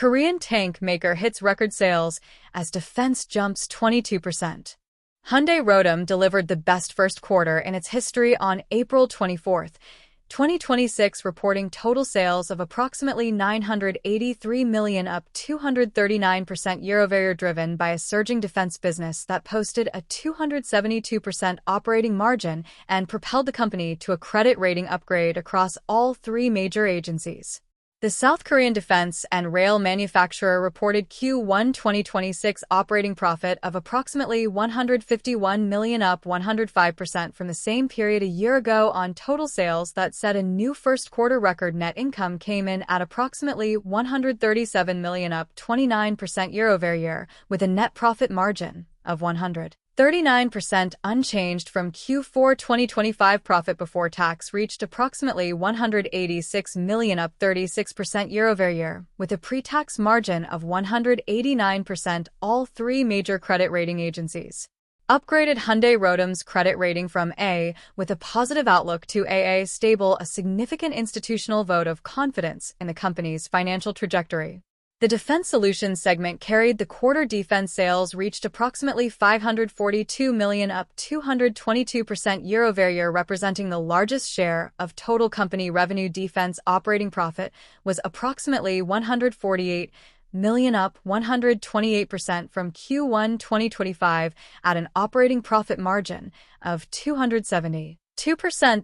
Korean tank maker hits record sales as defense jumps 22%. Hyundai Rotem delivered the best first quarter in its history on April 24, 2026, reporting total sales of approximately $983 million, up 239% year-over-year, driven by a surging defense business that posted a 272% operating margin and propelled the company to a credit rating upgrade across all three major agencies. The South Korean defense and rail manufacturer reported Q1 2026 operating profit of approximately $151 million, up 105% from the same period a year ago on total sales that set a new first quarter record. Net income came in at approximately $137 million, up 29% year-over-year, with a net profit margin of 139%, unchanged from Q4 2025. Profit before tax reached approximately $186 million, up 36% year-over-year, with a pre-tax margin of 189%. All three major credit rating agencies upgraded Hyundai Rotem's credit rating from A, with a positive outlook, to AA stable, a significant institutional vote of confidence in the company's financial trajectory. The Defense Solutions segment carried the quarter. Defense sales reached approximately $542 million, up 222% year-over-year, representing the largest share of total company revenue. Defense operating profit was approximately $148 million, up 128% from Q1 2025, at an operating profit margin of 272%.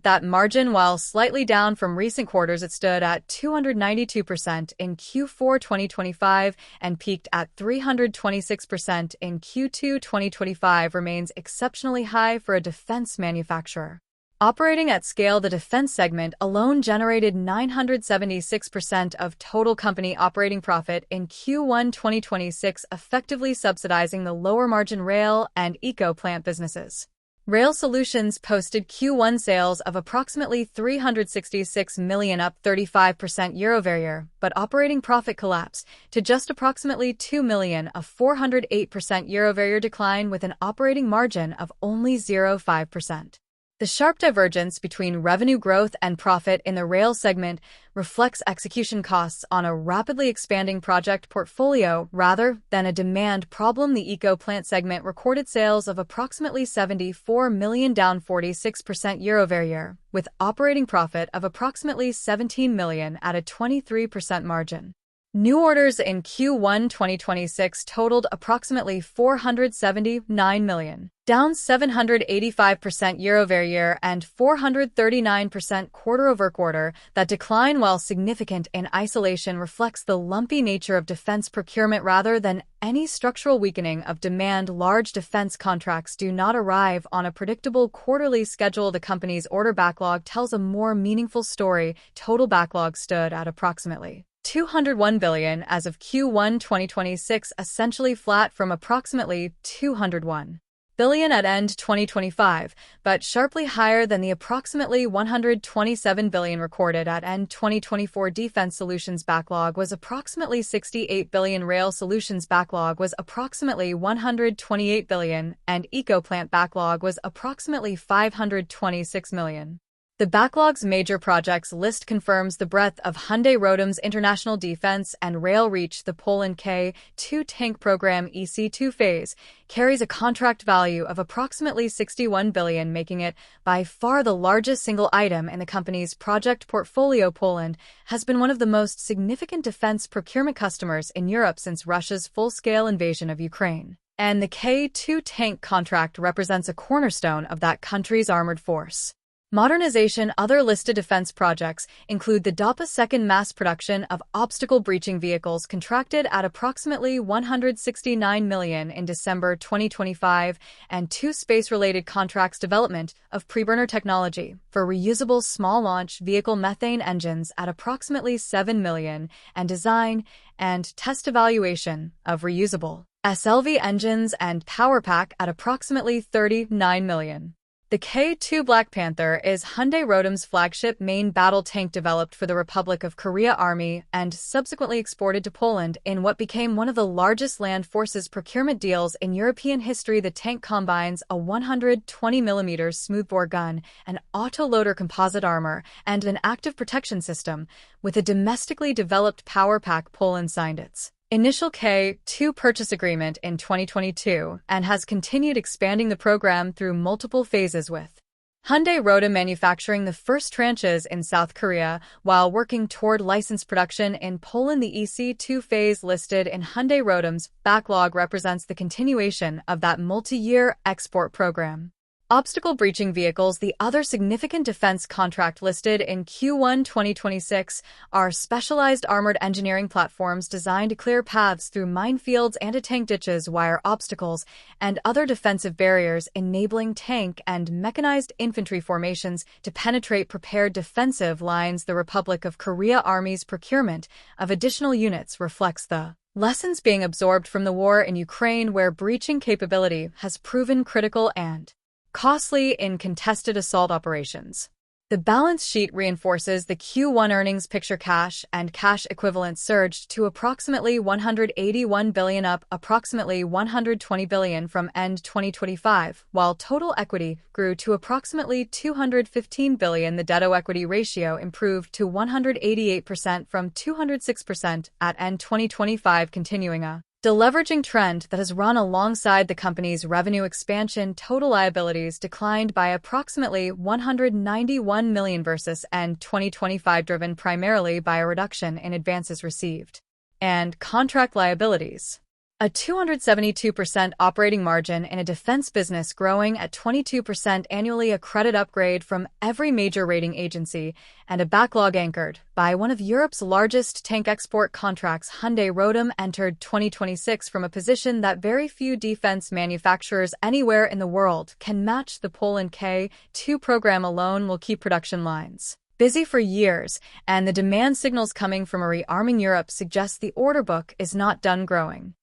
That margin, while slightly down from recent quarters, it stood at 292% in Q4 2025 and peaked at 326% in Q2 2025, remains exceptionally high for a defense manufacturer. Operating at scale, the defense segment alone generated 976% of total company operating profit in Q1 2026, effectively subsidizing the lower margin rail and eco-plant businesses. Rail Solutions posted Q1 sales of approximately $366 million, up 35% year-over-year, but operating profit collapsed to just approximately $2 million, a 408% year-over-year decline, with an operating margin of only 0.5%. The sharp divergence between revenue growth and profit in the rail segment reflects execution costs on a rapidly expanding project portfolio rather than a demand problem. The eco-plant segment recorded sales of approximately $74 million, down 46% year-over-year, with operating profit of approximately $17 million at a 23% margin. New orders in Q1 2026 totaled approximately $479 million, down 785% year-over-year and 439% quarter-over-quarter. That decline, while significant in isolation, reflects the lumpy nature of defense procurement rather than any structural weakening of demand. Large defense contracts do not arrive on a predictable quarterly schedule. The company's order backlog tells a more meaningful story. Total backlog stood at approximately $201 billion as of Q1 2026, essentially flat from approximately $201 billion at end 2025, but sharply higher than the approximately $127 billion recorded at end 2024. Defense Solutions backlog was approximately $68 billion, Rail Solutions backlog was approximately $128 billion, and eco-plant backlog was approximately $526 million. The backlog's major projects list confirms the breadth of Hyundai Rotem's international defense and rail reach. The Poland K2 tank program EC2 phase carries a contract value of approximately $61 billion, making it by far the largest single item in the company's project portfolio. Poland has been one of the most significant defense procurement customers in Europe since Russia's full-scale invasion of Ukraine, and the K2 tank contract represents a cornerstone of that country's armored force modernization. Other listed defense projects include the DAPA's second mass production of obstacle-breaching vehicles, contracted at approximately $169 million in December 2025, and two space-related contracts: development of preburner technology for reusable small-launch vehicle methane engines at approximately $7 million, and design and test evaluation of reusable SLV engines and power pack at approximately $39 million. The K2 Black Panther is Hyundai Rotem's flagship main battle tank developed for the Republic of Korea Army and subsequently exported to Poland in what became one of the largest land forces procurement deals in European history. The tank combines a 120mm smoothbore gun, an autoloader composite armor, and an active protection system, with a domestically developed power pack. Poland signed its initial K2 purchase agreement in 2022 and has continued expanding the program through multiple phases, with Hyundai Rotem manufacturing the first tranches in South Korea while working toward licensed production in Poland. The EC2 phase listed in Hyundai Rotem's backlog represents the continuation of that multi-year export program. Obstacle-breaching vehicles. The other significant defense contract listed in Q1 2026 are specialized armored engineering platforms designed to clear paths through minefields, anti-tank ditches, wire obstacles, and other defensive barriers, enabling tank and mechanized infantry formations to penetrate prepared defensive lines. The Republic of Korea Army's procurement of additional units reflects the lessons being absorbed from the war in Ukraine, where breaching capability has proven critical and costly in contested assault operations. The balance sheet reinforces the Q1 earnings picture. Cash and cash equivalents surged to approximately $181 billion, up approximately $120 billion from end 2025, while total equity grew to approximately $215 billion. The debt-to-equity ratio improved to 188% from 206% at end 2025, continuing a deleveraging trend that has run alongside the company's revenue expansion. Total liabilities declined by approximately $191 million versus end 2025, driven primarily by a reduction in advances received and contract liabilities. A 272% operating margin in a defense business growing at 22% annually, a credit upgrade from every major rating agency, and a backlog anchored by one of Europe's largest tank export contracts. Hyundai Rotem entered 2026 from a position that very few defense manufacturers anywhere in the world can match. The Poland K2 program alone will keep production lines busy for years, and the demand signals coming from rearming Europe suggest the order book is not done growing.